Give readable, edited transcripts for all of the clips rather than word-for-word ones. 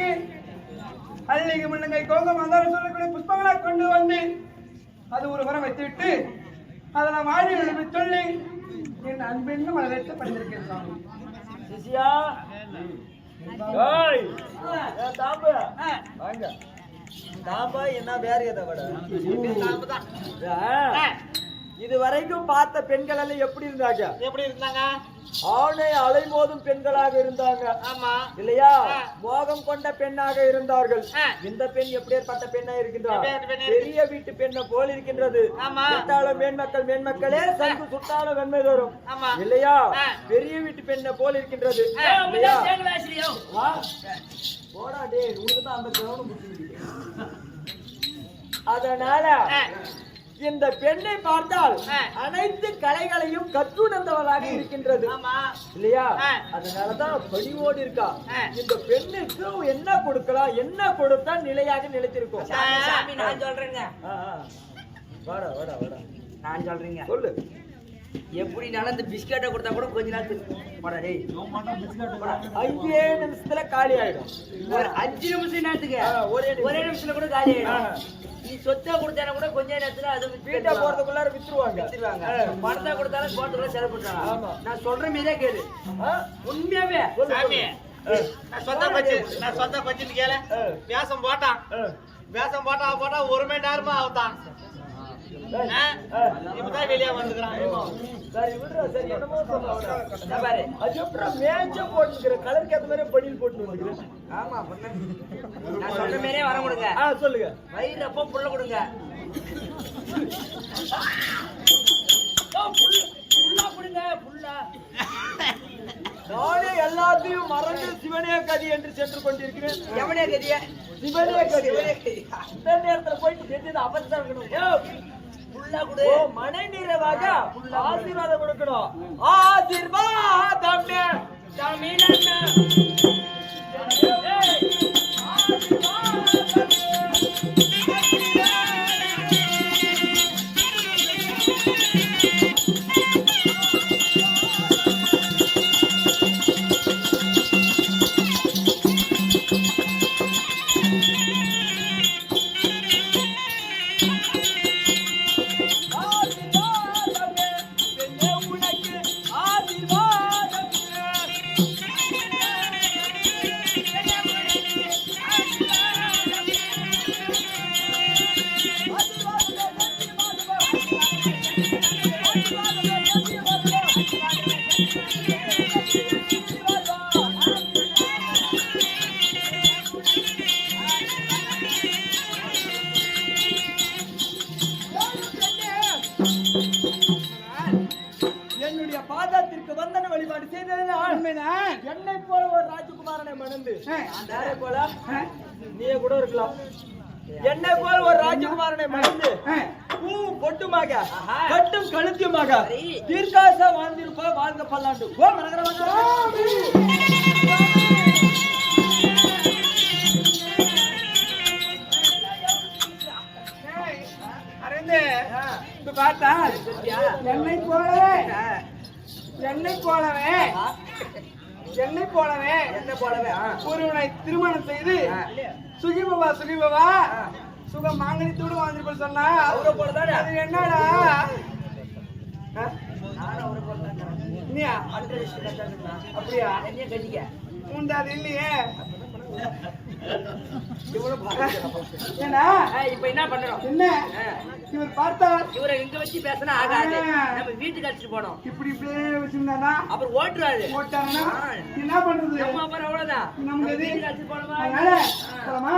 பெண்ணுக்கு அல்லிகை முள்ளங்கை கோங்கம் அந்தாலும் சொல்லக்கூடிய புஷ்பங்களை கொண்டு வந்து அது ஒரு வரம் வைத்துவிட்டு அதை நான் வாழி சொல்லி என் அன்பெண்ணு மலரேற்ற பண்ணிருக்கேன் சாமி. சிசியா தாம்பா என்ன வேற எதை இது வரைக்கும் பார்த்த பெண்கள் எல்லாம் எப்படி இருந்தாங்க? ஆணை அலைமோதும் பெண்களாக இருந்தாங்க. ஆமா இல்லையா? மோகம் கொண்ட பெண்ணாக இருந்தார்கள். இந்த பெண் எப்படிப்பட்ட பெண்ணா இருக்கின்றார்? பெரிய வீட்டு பெண்ணை போல் இருக்கின்றது. மேன்மக்களே சங்கு சுட்டாலும் வெண்மை தரும் இல்லையா? பெரிய வீட்டு பெண்ணை போல் இருக்கின்றது. அதனால இந்த பெண்ணை பார்த்தால் அனைத்து கலைகளையும் கற்றுணர்ந்தவளாக இருக்கின்றது இல்லையா? அதனாலதான் பணிவோடு இருக்கா. இந்த பெண்ணுக்கு என்ன கொடுக்கலாம், என்ன கொடுத்தா நிலையாக நிலைத்திருக்கும்? நான் சொல்றேங்க. வாடா வாடா வாடா நான் சொல்றேங்க. சொல்லு. எப்படினாலும் இந்த பிஸ்கட்டை கொடுத்தா கூட கொஞ்ச நாள் 5 நிமிஷத்துல காலி ஆயிடும். ஒரு 5 நிமிஷம் நேரத்துக்கு ஒரே நிமிஷத்துல கூட காலி ஆயிடும். நீ சொத்தா கொடுத்தா கூட கொஞ்ச நேரத்துல அது வீட்டை போறதுக்குள்ளார வித்துருவாங்க. பணத்தை கொடுத்தாலும் போறதுக்குள்ள செலவு பண்றாங்க. நான் சொல்ற மாதிரியே கேளு. உண்மையாவே நான் சொந்த பச்சின்னு கேளு. வேஷம் போட்டா 1 மணி நேரமா ஆகுதான். இப்பதான் வெளியே வந்துக்கிறான். சரி விடுறா. சரி என்னமோ பாரு. அதுக்கப்புறம் மேட்ச போட்டுக்கிற கலருக்கு ஏத்த மாதிரி படியில் போட்டு வந்துக்கிறேன். ஆமா நான் சொன்ன மாதிரியே வர கொடுங்க. சொல்லுங்க. வயிறு அப்போ புள்ள கொடுங்க. நானே எல்லாத்தையும் மறந்து சிவனே கதி என்று சென்று கொண்டிருக்கிறேன். எவனே கதிய? சிவனே கதி. இந்த நேரத்துல போயிட்டு செஞ்சது அவசரம் இருக்கணும். மனை நிறைவாக ஆசீர்வாதம் கொடுக்கணும். ஆசீர்வாதம் என்னுடைய பாதத்திற்கு வந்தன வழிபாடு செய்தது என்னை போல ஒரு ராஜகுமாரனை மணந்து அதே போல நீ கூட இருக்கலாம். என்னை போல ஒரு ராஜகுமாரனை மணந்து பூவும் பொட்டுமாக கட்டும் கழுத்தியமாக தீர்க்காச வாழ்ந்திருப்ப வாழ்க பல்லாண்டு. ஓ பார்த்தா என்னை போலவே ஒருவனை திருமணம் செய்து சுகிபவா சுகம் மாங்கனித்தோடு வாழ்ந்து சொன்னா அவரை போலதான். அது என்னடா அப்படியா? உண்டு அது இல்லையே. இப்ப என்ன பண்றோம்? என்ன இவர் பார்த்தா இவரை இங்க வச்சு பேசினா ஆகாது. நம்ம வீட்டுக்கு அடிச்சுட்டு போனோம். இப்படியே வச்சிருந்தானா அப்புறம் ஓட்டுறாரு. ஓட்டானா என்ன பண்றது? அப்புறம் அவ்வளவுதான். நமக்கு வீட்டுக்கு அடிச்சுட்டு போனோமா? போலாமா?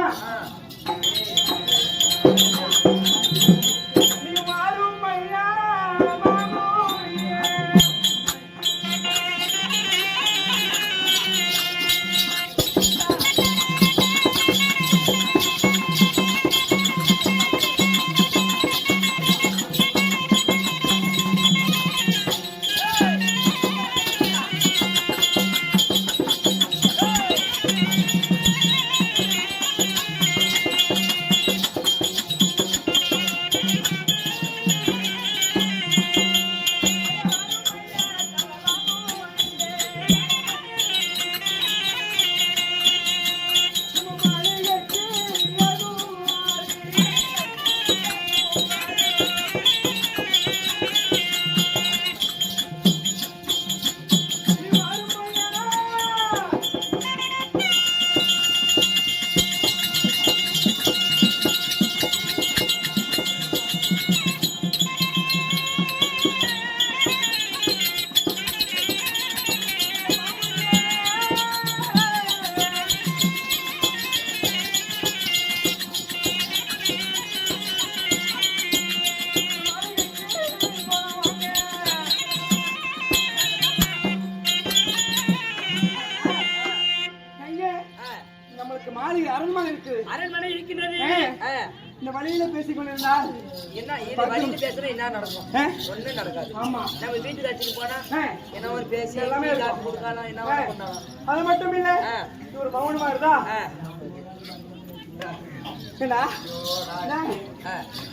நம்மளுக்கு மாளிகை அரண்மனை இருக்கு. அரண்மனை இருக்கின்றது. இந்த வழியில பேசிக் கொண்டிருந்தால் என்ன இது வழியில பேசுற என்ன நடக்கும்? ஒண்ணும் நடக்காது. ஆமா, நம்ம வீட்டுக்கு அடிச்சுட்டு போனா என்ன ஒரு பேசி எல்லாமே காசு கொடுக்கலாம், என்ன பண்ணலாம். அது மட்டும் இல்ல, இது ஒரு மௌனமா இருந்தா என்ன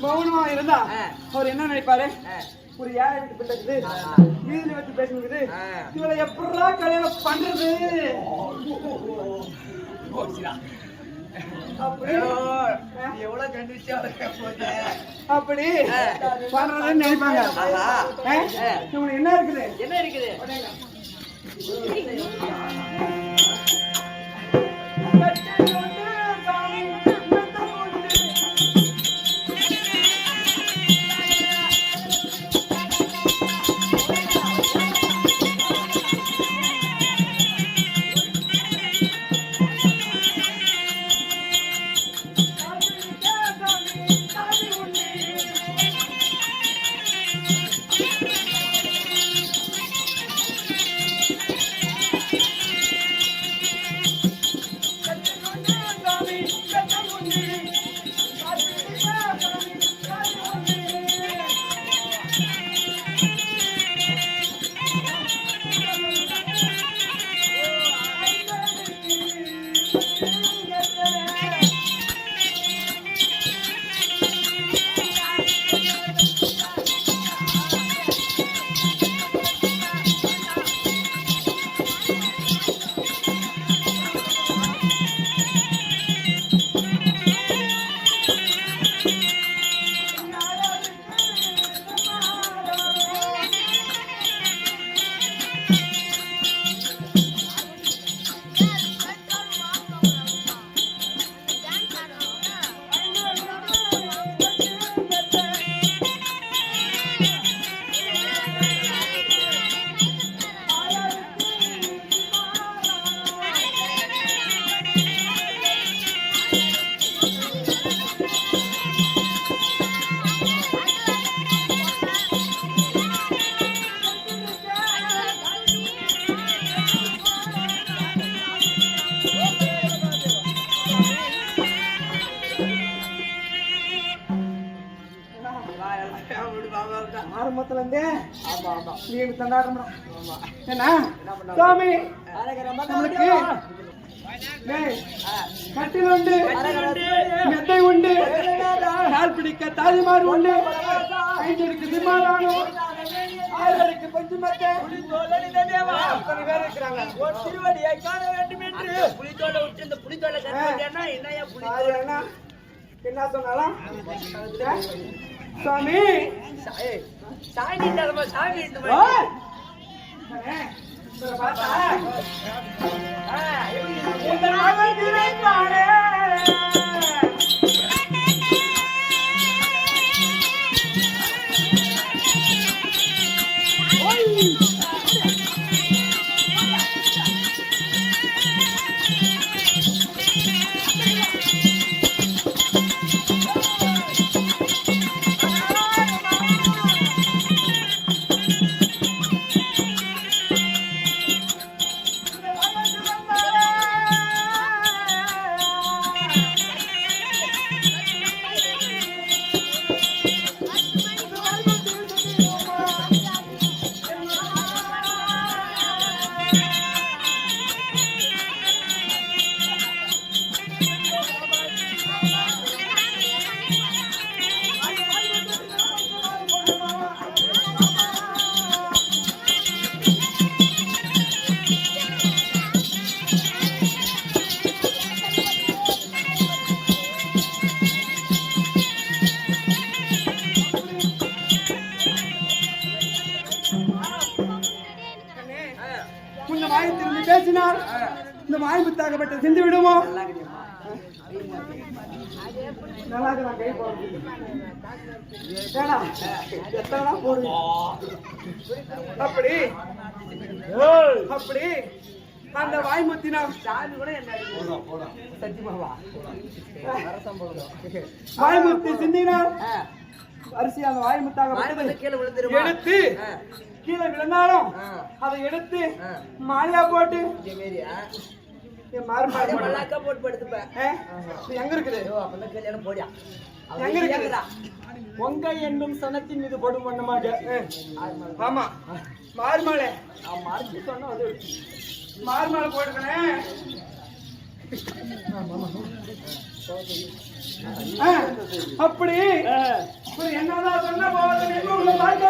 மௌனமா இருந்தா அவர் என்ன நினைப்பாரு? ஒரு ஏழை வீட்டு பிள்ளைக்குது வீதியில வச்சு பேசுறது, இவளை எப்படா கல்யாணம் பண்றது அப்படி எவ்வளவு கண்டிச்சா அப்படி பண்றதுன்னு நினைப்பாங்க. இவனுக்கு என்ன இருக்குது? என்ன இருக்குது? ஆரம்பத்துல இருந்தே நீ தண்டாடுறா என்ன சாமி நம்மளுக்கு கட்டில் உண்டு, மெத்தை உண்டு, கால் பிடிக்க தாலிமார் உண்டு, ஐந்தருக்கு விமானம், ஆறருக்கு பஞ்சு மெத்தை, அத்தனை பேர் இருக்கிறாங்க. திருவடியை காண வேண்டும் என்று புலித்தோலை விட்டு இந்த புலித்தோலை கட்டினா என்னையா புலி என்ன சொன்னாலும் சாமி சாமி தரமா சாமி இந்த மாதிரி இந்த மாயத்திலிருந்து பேசினார் இந்த மாய் புத்தாகப்பட்ட சிந்து விடுமோ? நல்லா இருக்கு, நான் கை போடுறேன். எத்தனை போடுங்க அப்படி அப்படி அந்த வாய்முத்தினா சாமி கூட என்ன சத்தியமாவா வாய்முத்தி சிந்தினார் அரிசி அந்த வாய்முத்தாக கீழே விழுந்துருமா எடுத்து கீழே விழுந்தாலும் அதை எடுத்து மாலையா போட்டு என் மாறுபாடு அதே போடு. மல்லாக்கா போட்டு படுத்துப்பேன். இது எங்க இருக்குது ஐயோ, அப்பெல்லாம் கல்யாணம் போடியா. எங்க இருக்குது? பொங்கை என்னும் சனத்தின் மீது படும் வண்ணமாக ஆமா மாறுமாளே மறைச்சு சொன்னா அது மாறுமாளை போட்டுக்கணே. அப்படி இப்படி என்னதான் சொன்ன போது எங்க உள்ள பார்க்க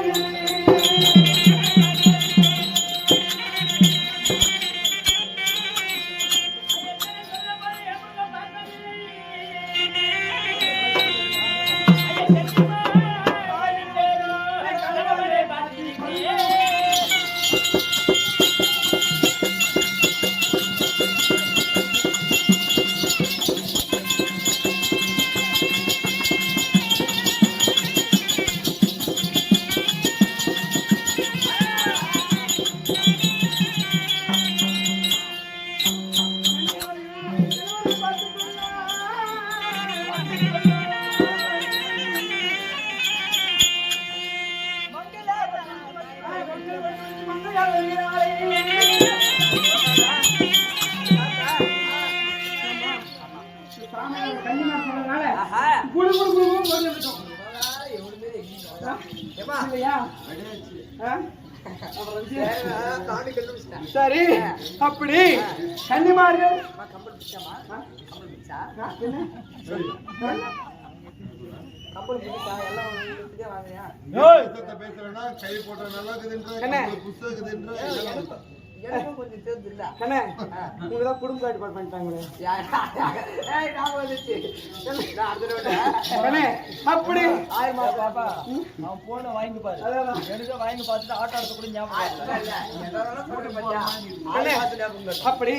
சரி அப்படி கன்னிமார்கள் கொஞ்சம் சேர்ந்து இல்ல உங்கதான் குடும்ப ஏற்பாடு பண்ணிட்டாங்களே அப்படி 1000 மாசம் பாப்பா அவன் போன வாங்கி பாரு எனக்கு வாங்கி பார்த்துட்டு ஆட்டோ எடுத்து கூட ஞாபகம் அப்படி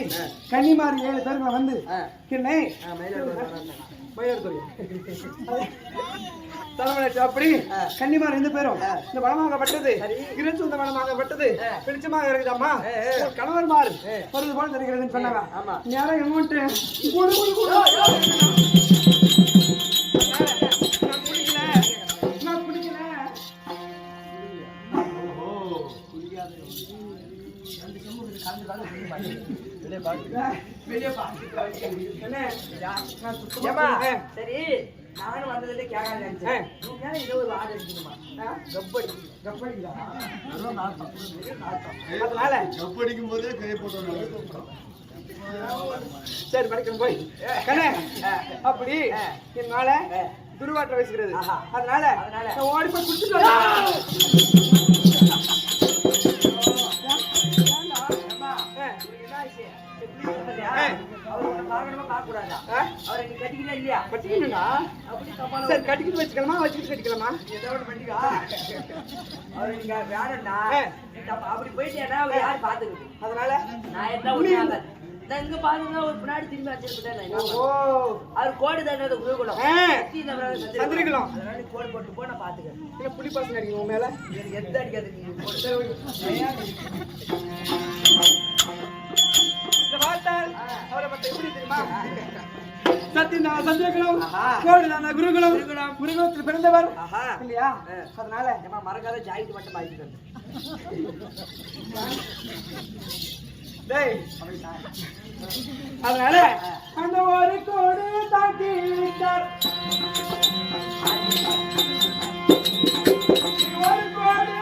கன்னிமார் 7 பேருங்க வந்து என்னை தலைவனாச்சு. அப்படி கன்னிமார் 2 பேரும் இந்த வனமாகப்பட்டது இருந்த வனமாகப்பட்டது பிடிச்சமாக இருக்குதாம்மா கணவர்மார் வருது போல தெரிகிறதுன்னு சொன்னாங்க. நேரம் எமௌண்ட் சரி நானும் வந்ததுல கேட்காது இது ஒரு ஆடு அடிக்கணுமா அதனால கப்படிக்கும் போதே கை போட்டு சரி படிக்கணும் போய் கண்ணே அப்படி என்னால துருவாற்ற வச்சுக்கிறது. அதனால ஓடி போய் குடிச்சுட்டு சரி கட்டிக்கிட்டு வச்சுக்கலாமா வச்சுக்கிட்டு கட்டிக்கலாமா அப்படி போயிட்டேன்னா யாரு பாத்துக்கிட்டு அதனால நான் என்ன நான் இங்க பாருங்க ஒரு பின்னாடி திரும்பி வச்சிருப்பேன். அவர் கோடு தானே உபயோகம் சந்திரிக்கலாம் அதனால கோடு போட்டு போ நான் பாத்துக்கிறேன். புளி பாசம் அடிக்கணும் உன் மேல எனக்கு எந்த அடிக்காது. இந்த வார்த்தால் அவரை பத்தி எப்படி தெரியுமா? சத்தியநாத சந்திரகுலம் கோடிதான குருகுலம் குருகுலத்தில் பிறந்தவர் இல்லையா? அதனால மறக்காத ஜாயிட்டு மட்டும் பாய்ச்சிட்டு அதனால அந்த ஒரு கோடு தாக்கி விட்டார். ஒரு கோடு